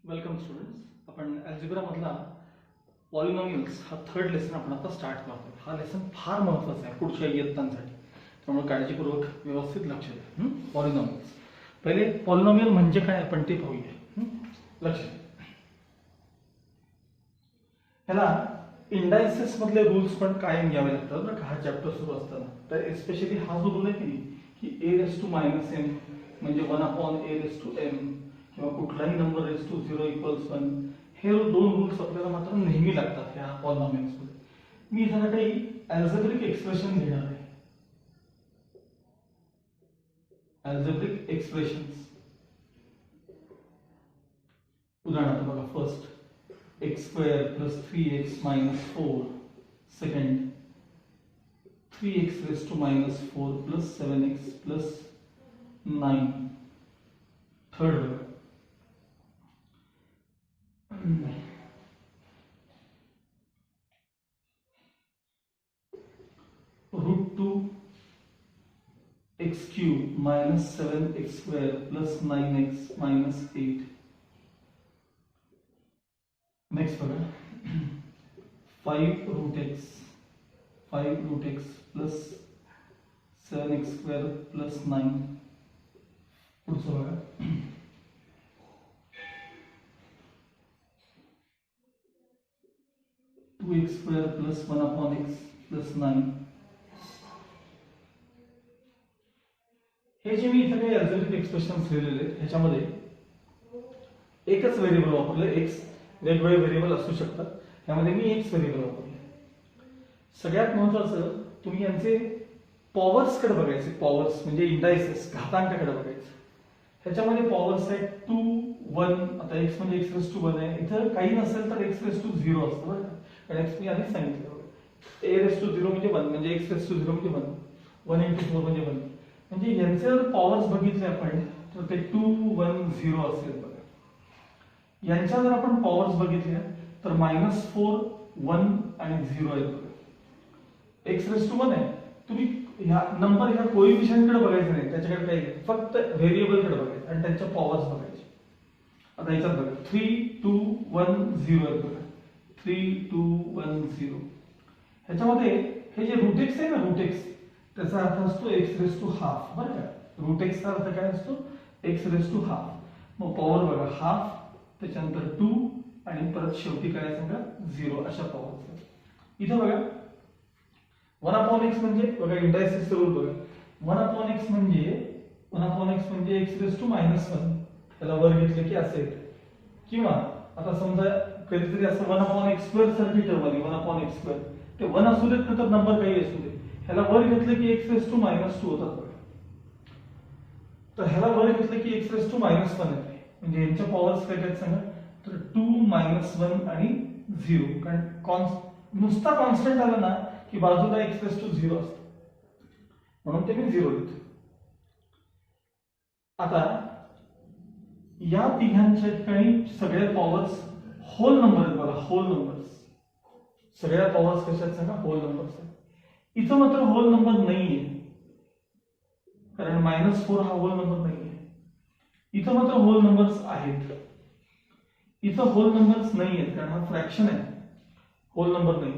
Welcome students. आपण algebra मधला polynomials हा थर्ड लेसन आपण आता स्टार्ट करतोय. हा लेसन फार महत्त्वाचा आहे पुढच्या इयत्तांसाठी, त्यामुळे काळजीपूर्वक व्यवस्थित लक्ष द्या. पॉलिनॉमियल्स, पहिले पॉलिनॉमियल म्हणजे काय आपण ते पाहूया. लक्ष द्या. ह्याला इंडायसेस मधले रूल्स पण कायम घ्यावे लागतात बरं का हा चॅप्टर सुरू असताना. तर एस्पेशली हा जो रूल आहे की a⁻m म्हणजे 1/a⁻m किंवा कुठलाही नंबर रेस टू 0 = 1, हे दोन रूल्स आपल्याला मात्र नेहमी लागतात ह्या पॉलिनॉमियल्स मध्ये. मी इथे काही अल्जेब्रिक एक्सप्रेशन घेणार आहे. अल्जेब्रिक एक्सप्रेशन्स, उदाहरणार्थ बघा, first x² + 3x - 4, second 3x⁻⁴ + 7x + 9, third √2 x³ - 7x² + 9x - 8. Next बघा, 5√x + 7x² + 9. पुढचं बघा, 2x² + 1/x + 9. हे जे मी इथे काही अल्जेब्रिक एक्सप्रेशन्स लिहिलेले आहेत ह्याच्यामध्ये एकच व्हेरिएबल वापरले. एक्स वेगवेगळे व्हेरिएबल असू शकतात, त्यामध्ये मी एक्स व्हेरिएबल वापरले. सगळ्यात महत्त्वाचं तुम्ही यांचे पॉवर्स कडे बघायचे. पॉवर्स म्हणजे इंडायसेस, घातांकाकडे बघायचं. ह्याच्यामध्ये पॉवर्स आहेत 2, 1. आता x म्हणजे x⁻1 आहे. इथं काही नसेल तर x⁻0 असतं बरं का, कारण x मी आधीच सांगितलं बघा. a⁻0 म्हणजे 1, म्हणजे x⁻0 म्हणजे 1, 1 × 4 म्हणजे 1. म्हणजे यांचे जर पॉवर्स बघितले आपण तर ते 2, 1, 0 असेल बघा. यांच्या जर आपण पॉवर्स बघितल्या तर -4, 1 आणि 0 आहेत बघा. x⁻1 आहे. तुम्ही ह्या नंबर ह्या कोएफिशियंटकडे बघायचं नाही, त्याच्याकडे काही नाही, फक्त व्हेरिएबलकडे बघायचं आणि त्यांच्या पॉवर्स बघायचे. आता याच्यात बघा 3, 2, 1, 0 आहेत बघा. 3, 2, 1, 0. ह्याच्यामध्ये हे जे √x आहे ना, √x, त्याचा अर्थ असतो x⁻½ बरं का. √x चा अर्थ काय असतो? x⁻². मग पॉवर बघा, हाफ, त्याच्यानंतर 2 आणि परत शेवटी काय सांगा 0, अशा पॉवर. इथं बघा 1/x म्हणजे बघा इंडायसेस रूल बघा. 1/x म्हणजे x⁻⁻1. त्याला वर घेतले की असे येते. किंवा आता समजा कधीतरी असं 1/x² सारखी टर्म आली, 1/x². ते 1 असू देत तर नंबर काही असू दे, ह्याला वर घेतलं की x⁻² होतात बघा. तर ह्याला वर घेतलं की x⁻1 येते. म्हणजे यांच्या पॉवर्स काय आहेत सांगा, तर 2, -1 आणि 0. कारण नुसता कॉन्स्टंट आला ना की बाजूला x⁻0 असतं, म्हणून ते मी 0 लिहितो. आता या तिघांच्या ठिकाणी सगळ्या पॉवर्स होल नंबर आहेत बघा. होल नंबर्स, सगळ्या पॉवर्स कशात सांगा, होल नंबर्स आहेत. इथं मात्र होल नंबर नाहीये, कारण -4 हा होल नंबर नाहीये. इथं मात्र होल नंबर्स आहेत. इथं होल नंबर्स नाहीयेत कारण हा फ्रॅक्शन आहे, होल नंबर नाही.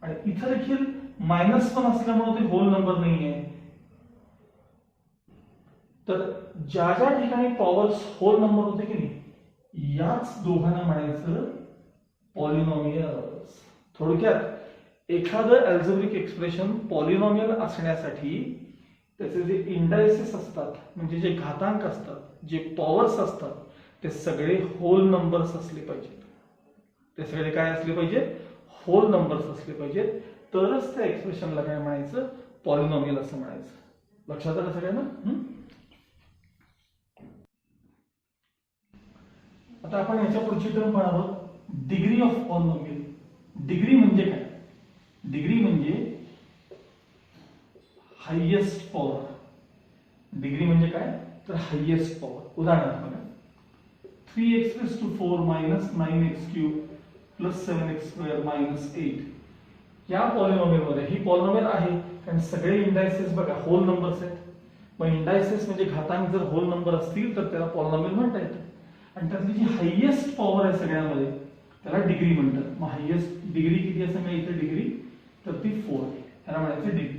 आणि इथं देखील -1 असल्यामुळे ते होल नंबर नाहीये. तर ज्या ज्या ठिकाणी पॉवर्स होल नंबर होते की नाही, याच दोघांना म्हणायचं पॉलिनॉमियल्स. थोडक्यात एखादं अल्जेब्रिक एक्सप्रेशन पॉलिनॉमियल असण्यासाठी त्याचे जे इंडायसेस असतात, म्हणजे जे घातांक असतात, जे पॉवर्स असतात, ते सगळे होल नंबर्स असले पाहिजेत. ते सगळे काय असले पाहिजेत? होल नंबर्स असले पाहिजेत. तरच त्या एक्सप्रेशनला काय म्हणायचं? पॉलिनॉमियल असं म्हणायचं. लक्षात आलं सगळ्यांना? आता आपण याच्या पुढची टर्म पाहणार आहोत, डिग्री ऑफ पॉलिनॉमियल. डिग्री म्हणजे काय? डिग्री म्हणजे हायेस्ट पॉवर. डिग्री म्हणजे काय? तर हायेस्ट पॉवर. उदाहरणार्थ बघा, 3x⁴ - 9x³ + 7x² - 8. या पॉलिनॉमियल मध्ये, ही पॉलिनॉमियल आहे कारण सगळे इंडायसेस बघा होल नंबर्स आहेत. मग इंडायसेस म्हणजे घातांक जर होल नंबर असतील तर त्याला पॉलिनॉमियल म्हणता येतं. आणि त्यातली जी हायेस्ट पॉवर आहे सगळ्यामध्ये त्याला डिग्री म्हणतात. मग हायेस्ट डिग्री किती आहे सांगा इथे डिग्री, तर ती 4 आहे, त्याला म्हणायचं डिग्री.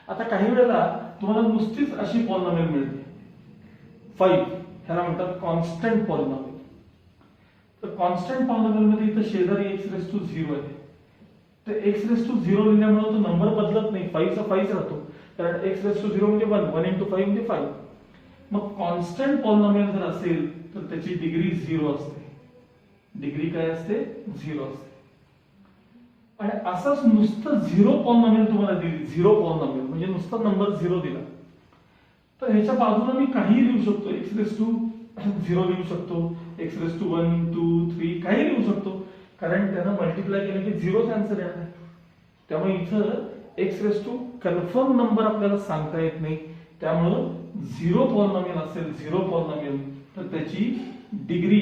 आता काही वेळेला तुम्हाला नुसतीच अशी पॉलिनॉमियल मिळते 5, ह्याला म्हणतात कॉन्स्टंट पॉलिनॉमियल. तर कॉन्स्टंट पॉलिनॉमियल मध्ये इथं शेजारी x⁻0 आहे. तर x⁻0 लिहिल्यामुळे तो नंबर बदलत नाही, 5 चा 5 राहतो, कारण x⁻0 म्हणजे 1, 1 × 5 म्हणजे 5. मग कॉन्स्टंट पॉलिनॉमियल जर असेल तर त्याची डिग्री 0 असते. डिग्री काय असते? 0 असते. आणि असंच नुसतं 0 पॉलिनॉमियल तुम्हाला दिली, 0 पॉलिनॉमियल म्हणजे नुसता नंबर 0 दिला, तर ह्याच्या बाजूला मी काही लिहू शकतो, x⁻0 लिहू शकतो, x⁻1, 2, 3 काही लिहू शकतो, कारण त्यानं मल्टिप्लाय केलं की 0च आन्सर येणार आहे. त्यामुळे इथं x⁻, कन्फर्म नंबर आपल्याला सांगता येत नाही, त्यामुळं 0 पॉलिनॉमियल असेल, 0 पॉलिनॉमियल, तर त्याची डिग्री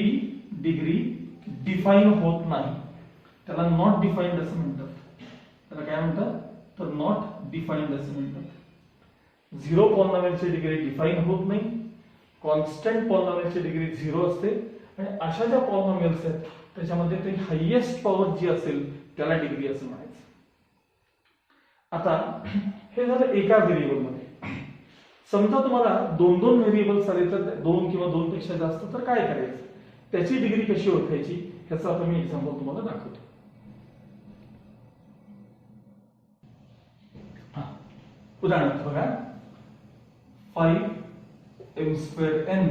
डिफाईन होत नाही. त्याला नॉट डिफाईन्ड असं म्हणतात. त्याला काय म्हणतात? तर नॉट डिफाईन्ड असं म्हणतात. 0 पॉलिनॉमियलची डिग्री डिफाईन होत नाही, कॉन्स्टंट पॉलिनॉमियलची डिग्री 0 असते, आणि अशा ज्या पॉलिनॉमियल्स आहेत त्याच्यामध्ये ते हायेस्ट पॉवर जी असेल त्याला डिग्री असं म्हणायचं. आता हे झालं एका व्हेरिएबल मध्ये. समजा तुम्हाला 2 व्हेरिएबल्स आले, तर 2 किंवा 2 पेक्षा जास्त, तर काय करायचं, त्याची डिग्री कशी ओळखायची, ह्याचा आता मी एक्झाम्पल तुम्हाला दाखवतो. उदाहरणार्थ बघा, 5m²n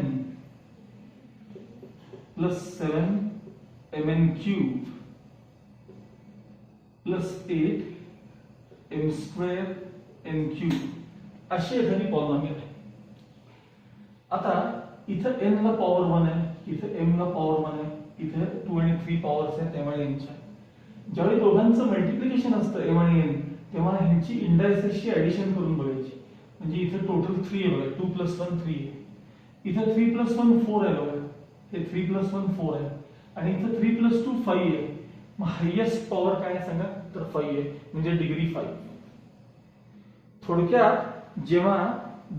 + 7mn³ + 8m²n³ अशी एखादी पॉलिनॉमियल आहे. आता इथं n ला पॉवर 1 आहे, इथं m ला पॉवर 1 आहे, इथे 2 आणि 3 पॉवर्स आहेत m आणि n च्या. ज्यावेळी दोघांचं मल्टिप्लिकेशन असतं m आणि n, तेव्हा ह्यांची इंडायसेसची ऍडिशन करून बघायची. म्हणजे इथे टोटल 3 आहे बघा, 2 + 1 3 आहे, इथे 3 + 1 4 आहे बघा, हे 3 + 1 4 आहे, आणि इथे 3 + 2 5 आहे. मग हायेस्ट पॉवर काय आहे सांगा, तर 5 आहे, म्हणजे डिग्री 5. थोडक्यात जेव्हा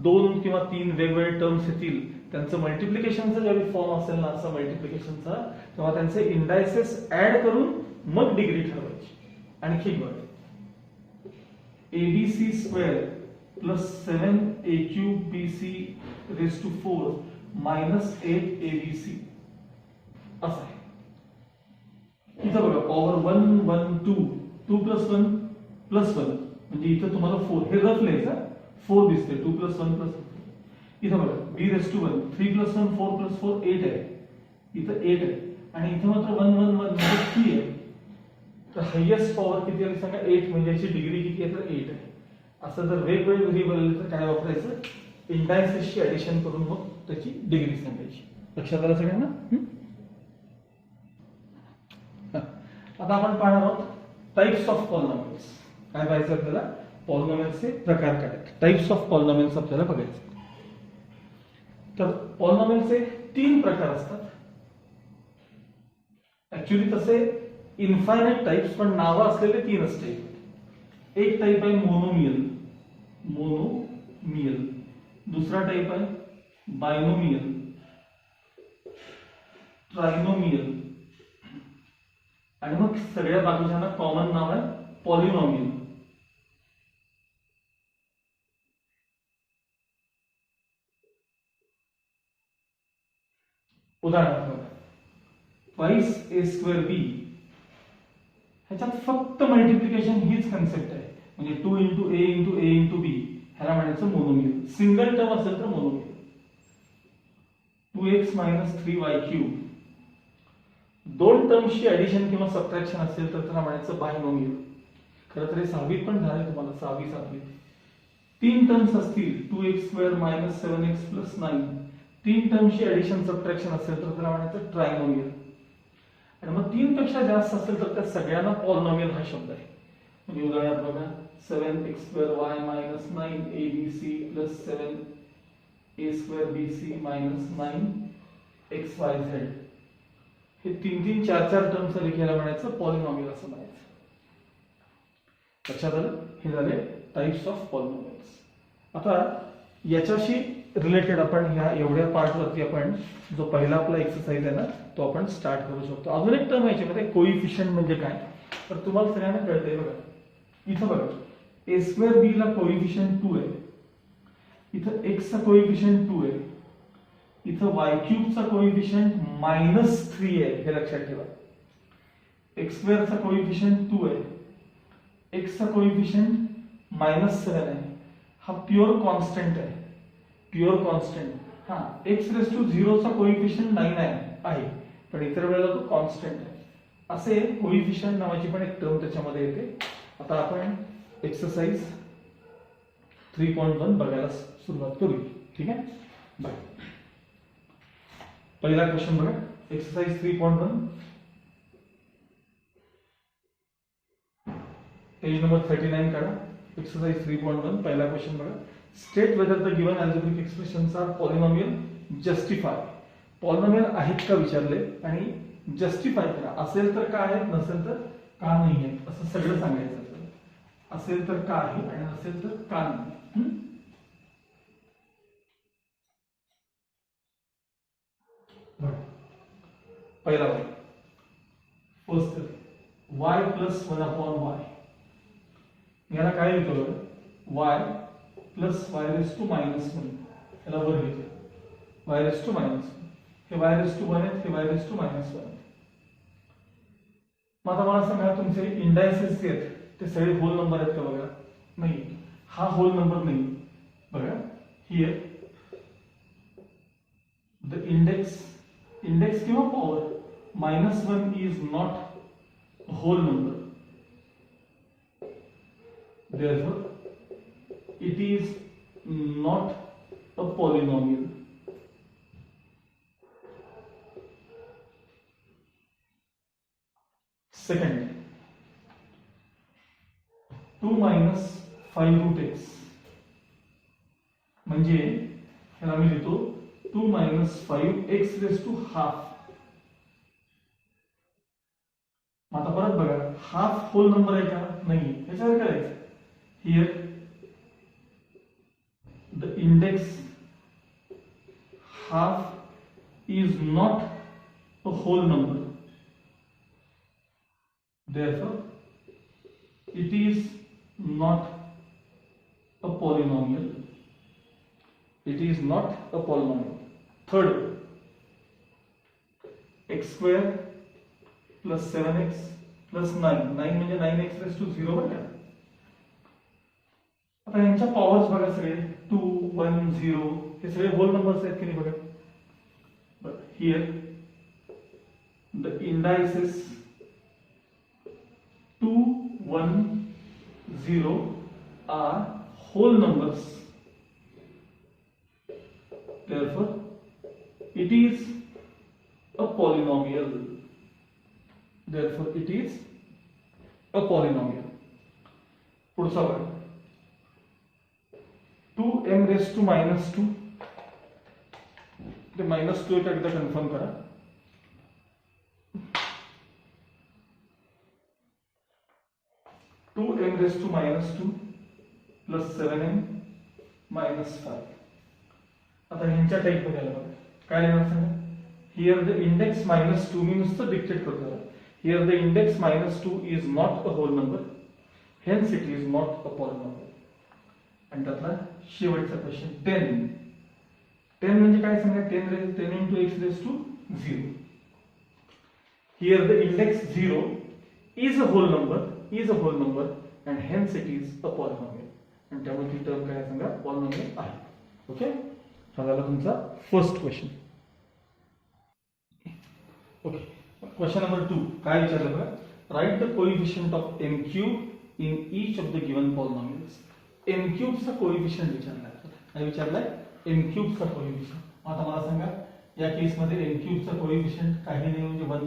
2 किंवा 3 वेगवेगळे टर्म्स येतील, त्यांचं मल्टिप्लिकेशनचा ज्यावेळी फॉर्म असेल ना असं मल्टिप्लिकेशनचा, तेव्हा त्यांचे इंडायसेस ऍड करून मग डिग्री ठरवायची. आणखी बघा, abc² + 7a³bc⁴ - 8abc असं आहे. इथं बघा पॉवर 1 1 2 2 + 1 + 1 म्हणजे इथं तुम्हाला 4, हे रफ लिहायचं, 4 दिसते, 2 + 1 + 1. इथं बघा b⁻1 3 + 1 4 + 4 8 आहे, इथं 8 आहे, आणि इथं मात्र 1 1 1 म्हणजे 3 आहे. तर हायेस्ट पॉवर किती आली सांगा, 8, म्हणजे याची डिग्री किती आहे, तर 8 आहे. असं जर वेगवेगळे व्हेरिएबल आले तर काय वापरायचं, इंडायसेसची ऍडिशन करून मग त्याची डिग्री सांगायची. लक्षात आलं सगळ्यांना? आता आपण पाहणार आहोत टाइप्स ऑफ पॉलिनॉमियल्स. काय पाहायचं आपल्याला, पॉलिनॉमियल्सचे प्रकार काय आहेत, टाइप्स ऑफ पॉलिनॉमियल्स आपल्याला बघायचे. तर पॉलिनॉमियलचे 3 प्रकार असतात. ऍक्च्युली तसे इन्फायनाइट टाइप्स, पण नावं असलेले 3च टाइप. एक टाइप आहे मोनोमियल, दुसरा टाइप आहे बायनोमियल, ट्रायनोमियल, आणि मग सगळ्या बाकीच्यांना कॉमन नाव आहे पॉलिनॉमियल. उदाहरणार्थ 5a²b, ह्याच्यात फक्त मल्टिप्लिकेशन हीच कन्सेप्ट आहे, म्हणजे 2 × a × a × b, ह्याला म्हणायचं मोनोमियल. सिंगल टर्म असेल तर मोनोमियल. 2x - 3y³, 2 टर्म्सची ऍडिशन किंवा सबट्रॅक्शन असेल तर त्याला म्हणायचं बायनोमियल. खरं तर हे 6वीत पण झाले तुम्हाला, 6वी 7वी. 3 टर्म्स असतील, 2x² - 7x + 9, 3 टर्म्सची ऍडिशन सबट्रॅक्शन असेल तर त्याला म्हणायचं ट्रायनोमियल. आणि मग 3 पेक्षा जास्त असेल तर त्या सगळ्यांना पॉलिनॉमियल हा शब्द आहे. म्हणजे उदाहरणार्थ बघा, 7x²y - 9abc + 7a²bc - 9xyz, हे 3 4 टर्म्स आले की याला म्हणायचं पॉलिनॉमियल असं म्हणायचं. लक्षात आलं? हे झाले टाइप्स ऑफ पॉलिनॉमियल्स. आता याच्याशी रिलेटेड आपण ह्या एवढ्या पार्टवरती आपण जो पहिला आपला एक्सरसाइज आहे ना तो आपण स्टार्ट करू शकतो. अजून एक टर्म याच्यामध्ये कोइफिशियंट म्हणजे काय तर तुम्हाला सगळ्यांना कळतंय बघा. इथं बघा ए स्क्वेअर बी ला कोइफिशियंट 2 आहे, इथं एक्स चा कोइफिशियंट 2 आहे, इथं वाय क्यूब चा कोइफिशियंट -3 आहे. हे लक्षात ठेवा. एक्स स्क्वेअर चा कोइफिशियंट 2 आहे, एक्स चा कोइफिशियंट -7 आहे. हा प्युअर कॉन्स्टंट आहे, प्युअर कॉन्स्टंट. हा x⁻0 चा कोइफिशियंट 9 आहे पण इतर वेळेला तो कॉन्स्टंट आहे. असे कोइफिशियंट नावाची पण एक टर्म त्याच्यामध्ये येते. आता आपण एक्सरसाइज 3.1 बघायला सुरुवात करूया. ठीक आहे. बाय. पहिला क्वेश्चन बघा. एक्सरसाइज 3.1 पेज नंबर 39 काढा. एक्सरसाइज 3.1 पहिला क्वेश्चन बघा. State whether the given algebraic expressions are polynomial justify. Polynomial आहेत का विचारले आणि जस्टिफाय करा. असेल तर का आहेत, नसेल तर का नाही आहेत, असं सगळं सांगायचं. असेल तर का आहे आणि नसेल तर का नाही. पहिला बघा. First y + 1/y. याला काय लिहितो y + y⁻⁻1 याला वर घेतो. y⁻⁻1 हे y⁻1 आहे, हे y⁻⁻1. मग आता मला सांगा तुमचे इंडायसेस जे आहेत ते सगळे होल नंबर आहेत का बघा. नाही, हा होल नंबर नाही बघा. हियर द इंडेक्स किंवा power -1 is not whole number. Therefore, it is not a polynomial. Second, 2 - 5√x म्हणजे ह्याला मी लिहितो 2 - 5x⁻². आता परत बघा, हाफ होल नंबर आहे का नाही, याच्यावर करायचं. Here the index half is not a whole number. Therefore, it is not a polynomial. It is not a polynomial. Third, x² + 7x + 9. 9 म्हणजे 9x⁻0 बघा. आता यांच्या पॉवर्स बघा सगळे 2, 1, 0 हे सगळे होल नंबर्स आहेत की नाही बघा. But here the indices 2, 1, 0 are whole numbers. Therefore, it is a polynomial. Therefore, it is a polynomial. पुढचा बघा. 2m⁻². ते -2 एकदा कन्फर्म करा. 2m⁻² + 7m-5. आता ह्यांच्या टाइप मध्ये आलं बघा. काय लिहिणार सांगा. हियर द इंडेक्स -2 मी नुसतं डिक्टेट करतो. Here the index -2 is not a whole number. Hence it is not a polynomial. आणि त्यातला शेवटचा क्वेश्चन 10 म्हणजे काय सांगा. 10 × x⁻0. Here the index 0 is a whole number and hence it is a polynomial. आणि त्यामुळे ती टर्म काय सांगा पॉलिनॉमियल आहे. ओके. हा झाला तुमचा first question. Okay. Question number 2 काय विचारलं बघा. Right the coefficient of m³ in each of the given polynomials. m³ चा कोएफिशिएंट विचारलाय m³ चा कोएफिशिएंट. आता मला सांगा या केस मध्ये m³ चा कोएफिशिएंट काही नाही म्हणजे 1.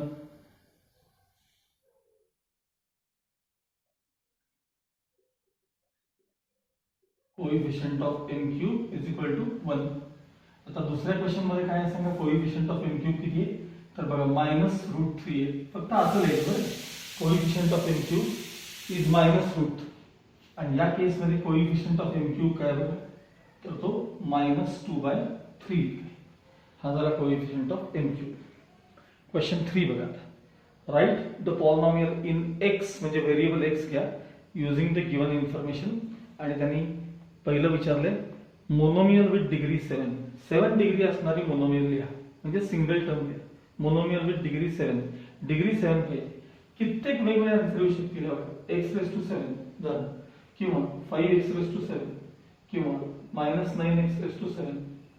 Coefficient of m³ = 1. आता दुसऱ्या क्वेश्चन मध्ये काय सांगा कोएफिशिएंट ऑफ m³ किती आहे तर बघा -√3 आहे. फक्त असं लिहायचं बरं. Coefficient of m³ is -√. आणि या केस मध्ये कोएफिशिएंट ऑफ m³ काय बघा तर तो -2/3. हा झाला coefficient of m cube. Question 3 बघा आता. Write the polynomial in x, म्हणजे व्हेरिएबल एक्स घ्या युझिंग द गिवन इन्फॉर्मेशन. आणि त्यांनी पहिलं विचारले मोनोमियल विथ डिग्री 7 डिग्री असणारी मोनोमियल लिहा, म्हणजे सिंगल टर्म लिहा. मोनोमियल विथ डिग्री 7 पाहिजे. कित्येक वेगवेगळे आन्सर येऊ शकतील. x⁻7 झालं, किंवा 5x⁻7 किंवा -9x⁻7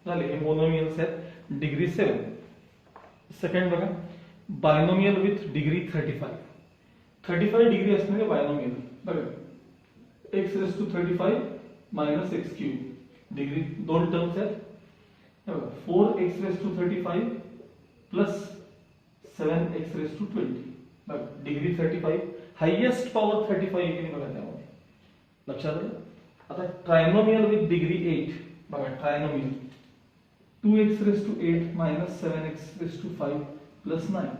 झाले. हे मोनोमियल्स आहेत डिग्री 7. सेकंड बघा बायनोमियल विथ डिग्री 35 डिग्री असणारे बायनोमियल बघा. x⁻35 - x³ डिग्री 2 टर्म्स आहेत. 4x⁻35 प्लस 7x⁻20 बघा डिग्री 35. हायेस्ट पॉवर 35 येते बघा त्यामध्ये. लक्षात आलं. आता ट्रायनोमियल विथ डिग्री 8 बघा. ट्रायनोमियल 2x⁻8 - 7x⁵ प्लस 9.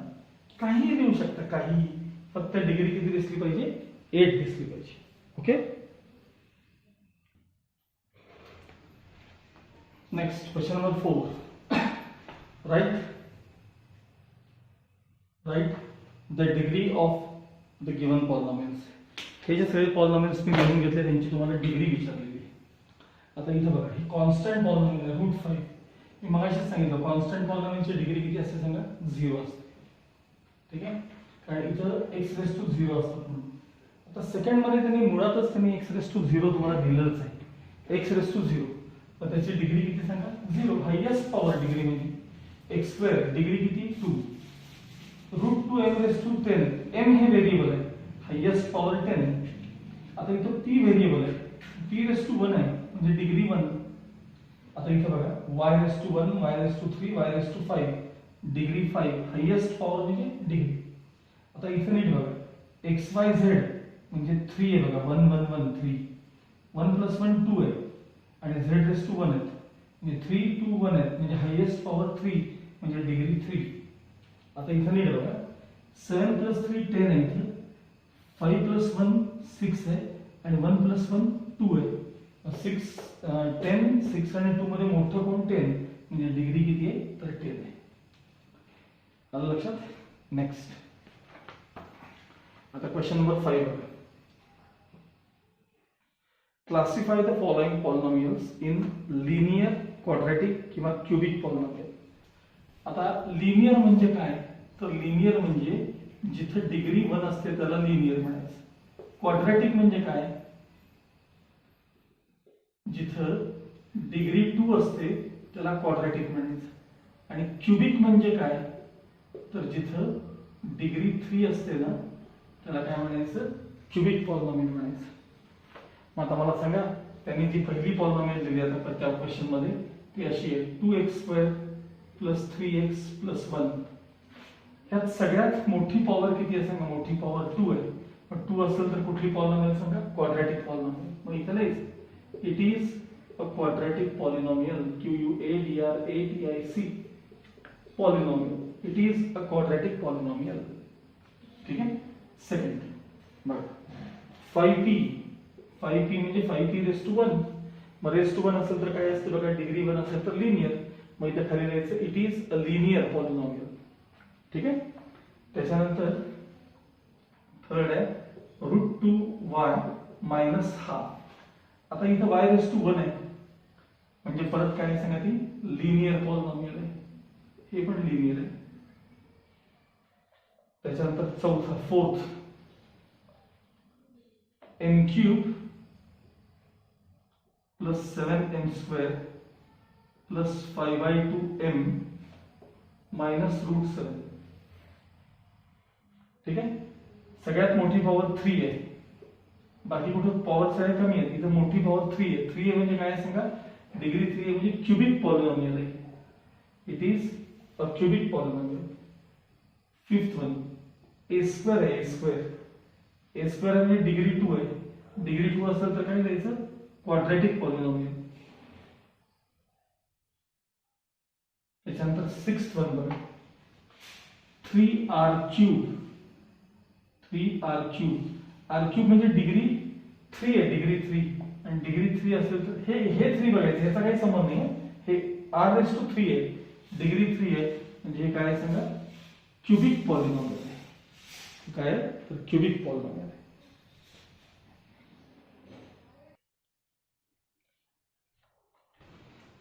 काही देऊ शकता, काही. फक्त डिग्री किती दिसली पाहिजे? 8 दिसली पाहिजे. Okay. Next question number 4. Right the degree of the given polynomials. हे जे सगळे पॉलिनॉमियल्स मी लिहून घेतले त्यांची तुम्हाला डिग्री विचारलेली. आता इथं बघा ही कॉन्स्टंट पॉलिनॉमियल आहे √5. मी मगाशीच सांगितलं कॉन्स्टंट पॉलिनॉमियलची डिग्री किती असते सांगा? 0 असते. ठीक आहे, कारण इथं x⁻0 असतात म्हणून. आता सेकंड मध्ये त्यांनी मुळातच x⁻0 तुम्हाला दिलेलंच आहे. x⁻0 पण त्याची डिग्री किती सांगा? 0. हायेस्ट पॉवर डिग्री म्हणजे x² डिग्री किती? 2. √2m⁻10. m हे व्हेरिएबल आहे, हायेस्ट पॉवर 10. आता इथं p व्हेरिएबल आहे, p⁻1 आहे म्हणजे डिग्री 1. आता इथं बघा y⁻1 y⁻3 y⁻5 degree 5 highest power म्हणजे डिग्री. आता इथं नीट बघा xyz म्हणजे 3 आहे बघा. 1 1 1 3. 1 + 1 2 आहे आणि z⁻1 आहे म्हणजे 3 2 1 आहे म्हणजे हायेस्ट पॉवर 3 म्हणजे डिग्री 3. आता इथं नीट बघा 7 + 3 10 आहे. इथं 5 + 1 6 आहे आणि 1 + 1 2 आहे. 6 10 6 आणि 2 मध्ये मोठं कोण? 10 म्हणजे डिग्री किती आहे? तर 10 आहे. आलं लक्षात. नेक्स्ट आता क्वेश्चन नंबर 5 बघा. Classify the following polynomials in linear, quadratic किंवा क्युबिक पॉलिनॉमियल. आता लिनियर म्हणजे काय? तर लिनियर म्हणजे जिथे डिग्री 1 असते त्याला लिनियर म्हणायचं. क्वाड्रॅटिक म्हणजे काय? जिथं डिग्री 2 असते त्याला क्वाड्रॅटिक म्हणायचं. आणि क्युबिक म्हणजे काय? तर जिथं डिग्री 3 असते ना त्याला काय म्हणायचं? क्युबिक पॉलिनॉमियल म्हणायचं. मग आता मला सांगा त्यांनी जी पहिली पॉलिनॉमियल दिली आता त्या क्वेश्चन मध्ये ती अशी आहे 2x² + 3x + 1. ह्यात सगळ्यात मोठी पॉवर किती आहे सांगा? मोठी पॉवर 2 आहे. पण 2 असेल तर कुठली पॉलिनॉमियल सांगा? Quadratic polynomial. मग इथं लिहायचं it is a quadratic polynomial QUADRATIC polynomial. It is a quadratic polynomial. ठीक आहे. सेकंड बघा 5p म्हणजे 5p⁻1. मग ⁻1 असेल तर काय असते बघा? डिग्री 1 असेल तर लिनियर. मग इथे खाली लिहायचं it is a linear polynomial. ठीक आहे. त्याच्यानंतर थर्ड आहे √2y -½ आता इथं y⁻1 आहे म्हणजे परत काय सांगा? ती लिनियर पॉलिनॉमियल आहे. हे पण लिनियर आहे. त्याच्यानंतर चौथा फोर्थ m³ + 7m² + 5/2m -√7. ठीक आहे. सगळ्यात मोठी पॉवर 3 आहे. बाकी कुठे पॉवर सगळ्यात कमी आहे. इथं मोठी पॉवर 3 आहे. 3 आहे म्हणजे काय सांगा? डिग्री 3 आहे म्हणजे क्युबिक पॉलिनॉमियल आहे. It is a cubic polynomial. Fifth one a² आहे. a² म्हणजे डिग्री 2 आहे. डिग्री 2 असेल तर काय द्यायचं? Quadratic polynomial. त्याच्यानंतर सिक्स्थ वन बघा 3r³ r³ म्हणजे डिग्री 3 आहे. डिग्री 3 आणि डिग्री 3 असेल तर हे 3 बघायचं, ह्याचा काही संबंध नाही. हे r⁻³ आहे, डिग्री 3 आहे, म्हणजे हे काय सांगा क्युबिक पॉलिनॉमियल आहे. काय तर क्युबिक पॉलिनॉमियल आहे.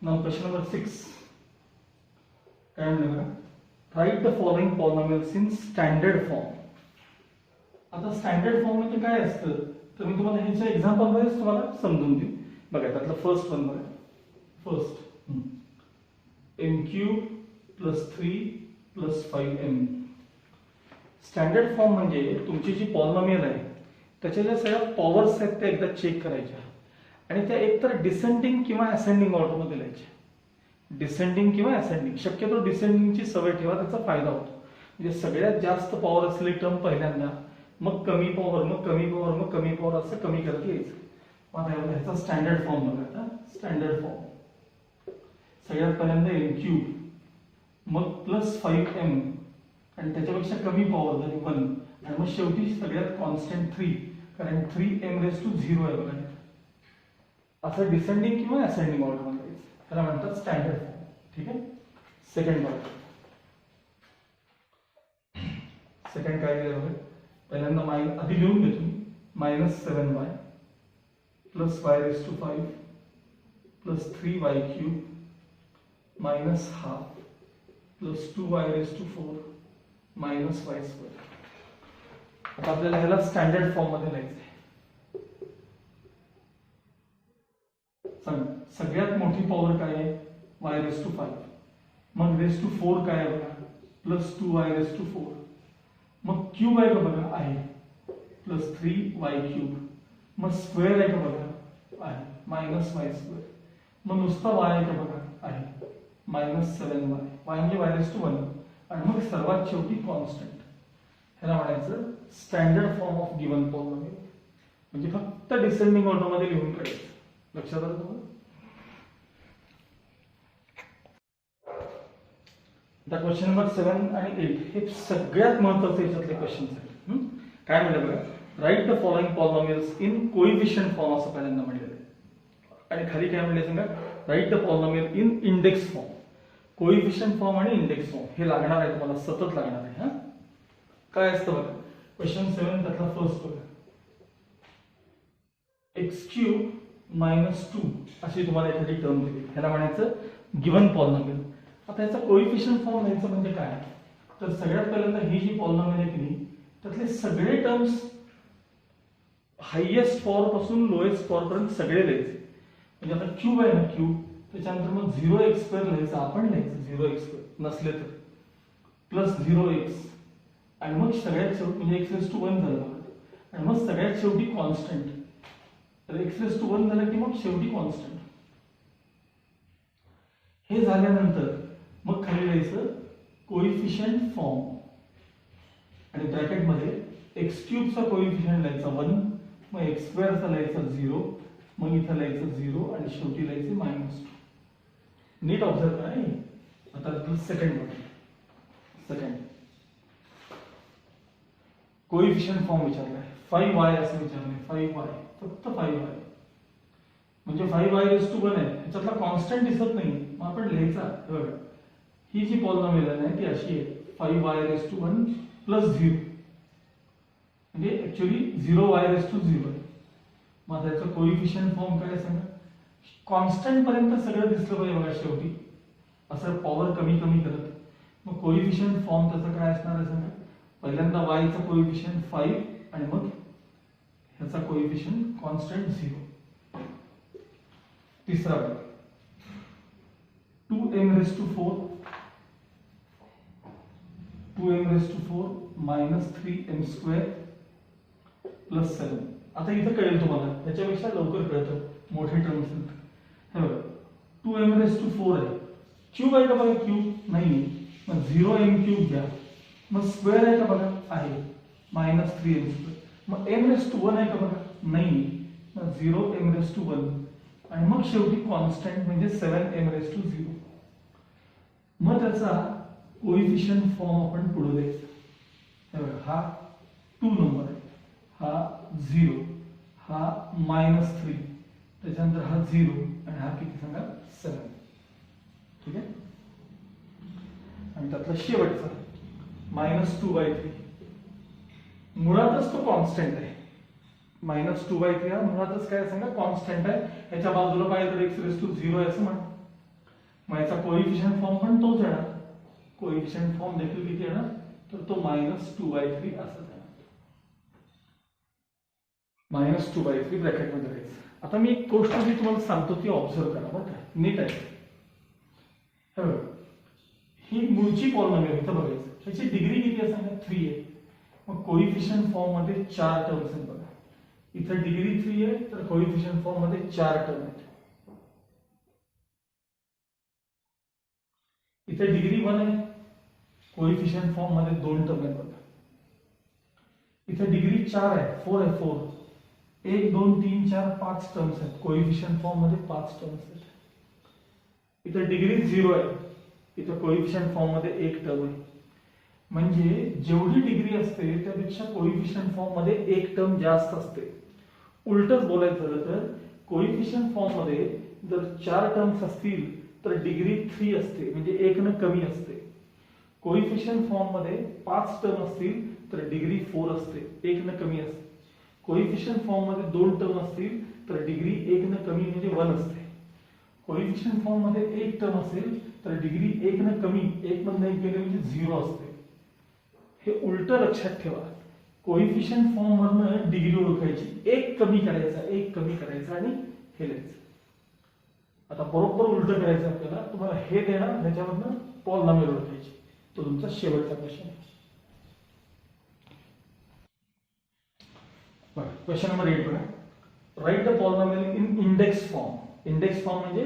नाउ क्वेश्चन नंबर 6 काय म्हणलं बघा, write the following polynomials in standard form. आता स्टँडर्ड फॉर्म म्हणजे काय असतं तर मी तुम्हाला ह्याच्या एक्झाम्पल मध्येच तुम्हाला समजून देईन. बघा त्यातलं फर्स्ट वन बघा, first m³ + 3 + 5m. Standard form म्हणजे तुमची जी पॉलिनॉमियल आहे त्याच्या ज्या सगळ्या पॉवर्स आहेत त्या एकदा चेक करायच्या आणि त्या एकतर डिसेंडिंग किंवा असेंडिंग ऑर्डरमध्ये लिहायच्या. डिसेंडिंग किंवा असेंडिंग, शक्यतो डिसेंडिंगची सवय ठेवा, त्याचा फायदा होतो. म्हणजे सगळ्यात जास्त पॉवर असलेली टर्म पहिल्यांदा, मग कमी पॉवर, मग कमी पॉवर, मग कमी पॉवर, असं कमी करत यायचं. मग आता ह्याचा स्टँडर्ड फॉर्म बघा. आता स्टँडर्ड फॉर्म सगळ्यात पहिल्यांदा m³ मग +5m आणि त्याच्यापेक्षा कमी पॉवर झाली 1 आणि मग शेवटी सगळ्यात कॉन्स्टंट 3, कारण 3m⁻0 आहे बघा. असं डिसेंडिंग किंवा असेंडिंग ऑर्डर मध्ये त्याला म्हणतात स्टँडर्ड फॉर्म. ठीक आहे. सेकंड बघा, सेकंड काय दिलं बघा, पहिल्यांदा आधी लिहून घेतो मी, -7y + y⁵ + 3y³ -½ + 2y⁴ -y². आता आपल्याला ह्याला स्टँडर्ड फॉर्म मध्ये लिहायचं आहे. सगळ्यात मोठी पॉवर काय आहे y⁵, मग ⁴ काय आहे बघा +2y⁴, मग क्यूब आहे का बघा आहे +3y³, मग स्क्वेअर आहे का बघा आहे -y², मग नुसता y आहे का बघा आहे -7y, y म्हणजे y⁻1 आणि मग सर्वात शेवटी कॉन्स्टंट. ह्याला म्हणायचं standard form of given polynomial. म्हणजे फक्त डिसेंडिंग ऑर्डर मध्ये लिहून काढायचं. लक्षात आलं तुम्हाला? आता क्वेश्चन नंबर 7 आणि 8 हे सगळ्यात महत्त्वाचे याच्यातले क्वेश्चन्स आहेत. काय म्हणलं बघा, write the following polynomials in coefficient form असं पहिल्यांदा म्हटलेलं आहे. आणि खाली काय म्हणले सांगा, right the polynomial in index form. Coefficient form आणि इंडेक्स फॉर्म हे लागणार आहे तुम्हाला, सतत लागणार आहे. काय असतं बघा क्वेश्चन 7 त्यातला फर्स्ट बघा, x³ - 2 अशी तुम्हाला एखादी टर्म दिली, ह्याला म्हणायचं गिवन पॉलिनॉमियल. आता याचा कोइफिशियंट फॉर्म लिहायचं म्हणजे काय तर सगळ्यात पहिल्यांदा ही जी पॉलिनॉमियल आहे की नाही त्यातले सगळे टर्म्स हायेस्ट पॉवर पासून लोएस्ट पॉवर पर्यंत सगळे लिहायचे. म्हणजे आता क्यूब आहे ना, क्यूब त्याच्यानंतर मग 0x² लिहायचं, आपण लिहायचं 0x² नसले तर +0x आणि मग सगळ्यात शेवटी म्हणजे x⁻1 झालं आणि मग सगळ्यात शेवटी कॉन्स्टंट. तर x⁻1 झालं की मग शेवटी कॉन्स्टंट. हे झाल्यानंतर मग खाली लिहायचं कोइफिशियंट फॉर्म आणि ब्रॅकेट मध्ये x³ चा कोइफिशियंट लिहायचा 1, मग x² चा लिहायचा 0, मग इथं लिहायचं 0 आणि शेवटी लिहायचे -2. नीट ऑब्झर्व करा. आता सेकंड बघा, सेकंड कोइफिशियंट फॉर्म विचारलाय 5y असं विचारलंय. 5y फक्त 5y म्हणजे 5y⁻1 आहे, त्याच्यातला कॉन्स्टंट दिसत नाही, मग आपण लिहायचा बघा ही जी पॉलिनॉमियल आहे ती अशी आहे 5y⁻1 + 0 म्हणजे ऍक्च्युअली 0y⁻0 आहे. मग त्याचं कोइफिशियंट फॉर्म काय सांगा, कॉन्स्टंट पर्यंत सगळं दिसलं पाहिजे बघा शेवटी, असं पॉवर कमी कमी करत. मग कोइफिशियंट फॉर्म त्याचा काय असणार आहे सांगा, पहिल्यांदा y चा कोइफिशियंट 5 आणि मग ह्याचा कोइफिशियंट कॉन्स्टंट 0. तिसरा बघा 2m⁴ -3m² + 7. आता इथं कळेल तुम्हाला, त्याच्यापेक्षा लवकर कळतं मोठे टर्म्स आहेत. हे बघा 2m⁴ आहे, क्यूब आहे का बघा, क्यूब नाही, मग 0m³ घ्या, मग स्क्वेअर आहे का बघा आहे -3m², मग m⁻1 आहे का बघा नाही, मग 0m⁻1 आणि मग शेवटी कॉन्स्टंट म्हणजे 7m⁻0. मग त्याचा कोइफिशियंट फॉर्म आपण पुढे द्यायचा. हे बघा हा 2 नंबर आहे, हा 0, हा -3, त्याच्यानंतर हा 0 आणि हा किती सांगा 7. ठीक आहे. आणि त्यातला शेवटचा -2/3 मुळातच तो कॉन्स्टंट आहे. -2/3 हा मुळातच काय सांगा कॉन्स्टंट आहे. याच्या बाजूला पाहिलं तर x⁻0 आहे असं म्हणा. मग याचा कोएफिशियंट फॉर्म पण तोच येणार. कोएफिशियंट फॉर्म देखील किती येणार तर तो -2/3 असं येणार. -2/3 ब्रॅकेट मध्ये राहायचं. आता मी एक गोष्ट जी तुम्हाला सांगतो ती ऑब्झर्व करा बरं का, नीट आहे. ही मूळची पॉलिनॉमियल इथं बघायचं. ह्याची डिग्री किती आहे सांगा 3 आहे. मग कोएफिशियंट फॉर्म मध्ये 4 टर्म्स आहेत बघा. इथं डिग्री 3 आहे तर कोएफिशियंट फॉर्म मध्ये 4 टर्म आहेत. इथे डिग्री 1 आहे, कोएफिशियंट फॉर्म मध्ये 2 टर्म आहेत बघा. इथे डिग्री 4 आहे, 4 आहे, 4 1 2 3 4 5 टर्म्स आहेत. कोएफिशियंट फॉर्म मध्ये 5 टर्म्स आहेत. इथे डिग्री 0 आहे, इथे कोएफिशियंट फॉर्म मध्ये 1 टर्म आहे. म्हणजे जेवढी डिग्री असते त्यापेक्षा कोएफिशियंट फॉर्म मध्ये 1 टर्म जास्त असते. उलटच बोलायचं झालं तर कोएफिशियंट फॉर्म मध्ये जर 4 टर्म्स असतील तर डिग्री 3 असते, म्हणजे 1 न कमी असते. कोएफिशियंट फॉर्म मध्ये 5 टर्म असतील तर डिग्री 4 असते, 1 न कमी असते. कोएफिशियंट फॉर्म मध्ये 2 टर्म असतील तर डिग्री 1 न कमी म्हणजे 1 असते. कोएफिशियंट फॉर्म मध्ये 1 टर्म असेल तर डिग्री 1 न कमी 1 मधून 1 गेले म्हणजे 0 असते. हे उलट लक्षात ठेवा. कोएफिशियंट फॉर्म वरनं डिग्री ओळखायची, 1 कमी करायचा, 1 कमी करायचा आणि हे लिहायचं. आता बरोबर उलट करायचं आपल्याला. तुम्हाला हे देणार, त्याच्यावरनं पॉलिनॉमियल ओळखायची. तो तुमचा शेवटचा क्वेश्चन आहे. बघा क्वेश्चन नंबर 8 बघा. Right the polynomial in index form. Index form म्हणजे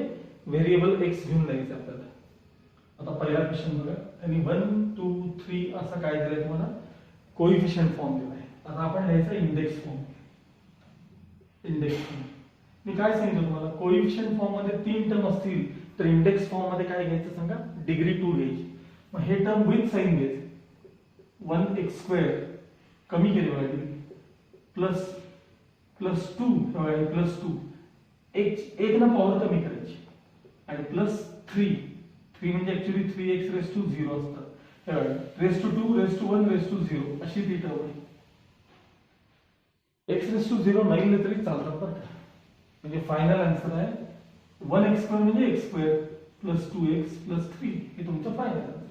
व्हेरिएबल x घेऊन लिहायचं आपल्याला. आता पहिला क्वेश्चन बघा, आणि 1 2 3 असं काय दिलंय तुम्हाला, कोएफिशियंट फॉर्म दिलाय. आता आपण लिहायचा इंडेक्स फॉर्म. इंडेक्स फॉर्म मी काय सांगितलं तुम्हाला, कोएफिशियंट फॉर्म मध्ये 3 टर्म असतील तर इंडेक्स फॉर्म मध्ये काय घ्यायचं सांगा, डिग्री 2 घ्यायची. मग हे टर्म विथ साइन घ्यायचे. 1x² कमी केली बघा डिग्री, प्लस 2 एक ना पॉवर कमी करायची, आणि +3 म्हणजे ऍक्च्युअली 3x⁻0 असतं. ⁻2 ⁻1 ⁻0 अशी ती टर्म आहे. x⁻0 नाही लिहिलं तरी चालतं बरं का. म्हणजे फायनल आन्सर आहे 1x² म्हणजे x² + 2x + 3 हे तुमचं final answer.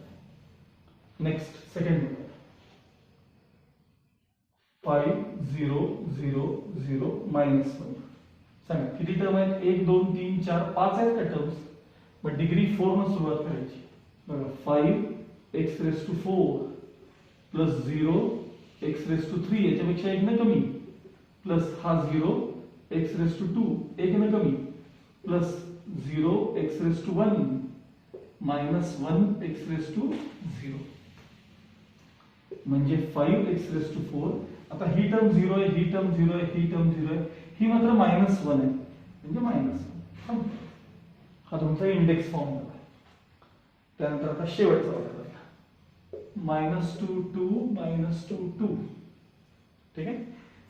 Next second number 5 0 0 0 -1. सांगा किती टर्म आहेत, 1 2 3 4 5 आहेत का टर्म्स. मग डिग्री 4 न सुरुवात करायची. बघा 5x⁴ + 0x�3 याच्यापेक्षा 1 न कमी, प्लस हा 0x�2 1 न कमी, प्लस 0x⁻1 -1x�0, म्हणजे 5x⁴. आता ही टर्म 0 आहे, ही टर्म 0 आहे, ही टर्म 0 आहे, ही मात्र -1 आहे, म्हणजे -1. हा तुमचा इंडेक्स फॉर्म झाला. त्यानंतर आता शेवटचा बघा, -2 2 -2 2. ठीक आहे.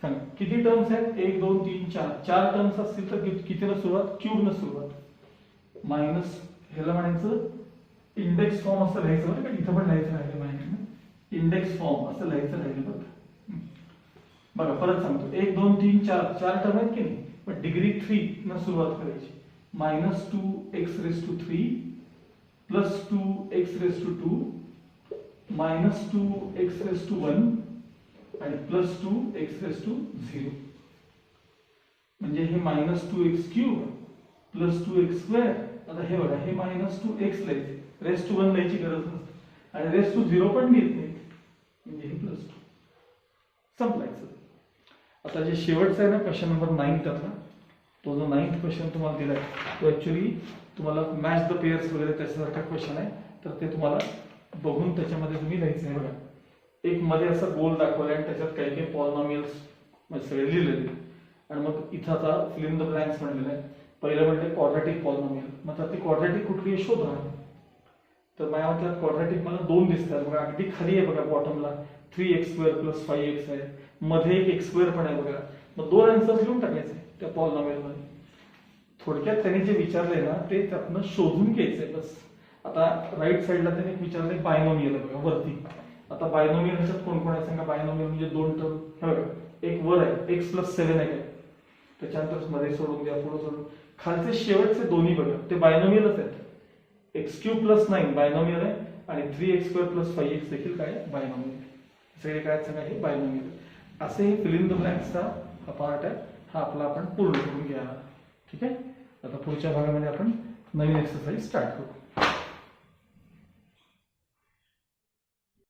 सांगा किती टर्म्स आहेत, 1 2 3 4. 4 टर्म्स असतील तर कितीला सुरुवात, क्यूब न सुरुवात. मायनस ह्याला म्हणायचं इंडेक्स फॉर्म असं लिहायचं बरं का. इथं पण लिहायचं राहिलं माहिती, इंडेक्स फॉर्म असं लिहायचं राहिलं बरं. बघा परत सांगतो, 1 2 3 4 टर्म आहेत की नाही. पण डिग्री 3 न सुरुवात करायची. -2x⁻3 + 2x⁻2 -2x⁻1 आणि +2x⁻0, म्हणजे हे -2x³ + 2x². आता हे बघा, हे -2x लिहायचे, ⁻1 लिहायची गरज नसते, आणि ⁻0 पण लिहित नाही, म्हणजे हे +2 संपलायचं. आता जे शेवटचं आहे ना क्वेश्चन नंबर 9 त्यातला, तो जो 9th क्वेश्चन तुम्हाला दिलाय तो ऍक्च्युअली तुम्हाला मॅच द पेअर्स वगैरे त्याच्यासारखा क्वेश्चन आहे. तर ते तुम्हाला बघून त्याच्यामध्ये तुम्ही लिहायचं आहे. बघा एक मध्ये असं गोल दाखवलंय आणि त्याच्यात काही काही पॉलिनॉमियल्स म्हणजे सगळे लिहिलेले, आणि मग इथं आता फिल इन द ब्लँक्स म्हणलेलं आहे. पहिलं म्हणजे क्वाड्रॅटिक पॉलिनॉमियल. मग ती क्वाड्रॅटिक कुठली शोधा. तर माझ्या मते क्वाड्रॅटिक मला 2 दिसतात बघा. अगदी खाली आहे बघा बॉटमला 3x² + 5x आहे, मध्ये एक x² पण आहे बघा. मग 2 आन्सर्स लिहून टाकायचे त्या पॉलिनॉमियल मध्ये. थोडक्यात त्यांनी जे विचारलंय ना ते त्यातनं शोधून घ्यायचंय बस. आता राईट साईडला त्यांनी एक विचारलंय बायनोमियल बघा वरती. आता बायनोमियल ह्याच्यात कोण कोण आहे सांगा. बायनोमियल म्हणजे दोन टर्म हे बघा, एक वर आहे x+7 आहे काय, त्याच्यानंतर मध्ये सोडून द्या, पुढे सोडून खालचे शेवटचे दोन्ही बघा ते बायनोमियलच आहेत. x³ + 9 बायनोमियल आहे आणि 3x² + 5x देखील काय बायनोमियल. सगळे काय सांगा हे बायनोमियल. असे हे फिल इन द ब्लँक्सचा हा पार्ट आहे, हा आपला आपण पूर्ण करून घ्या. ठीक आहे. आता पुढच्या भागामध्ये आपण नवीन एक्सरसाइज स्टार्ट करू.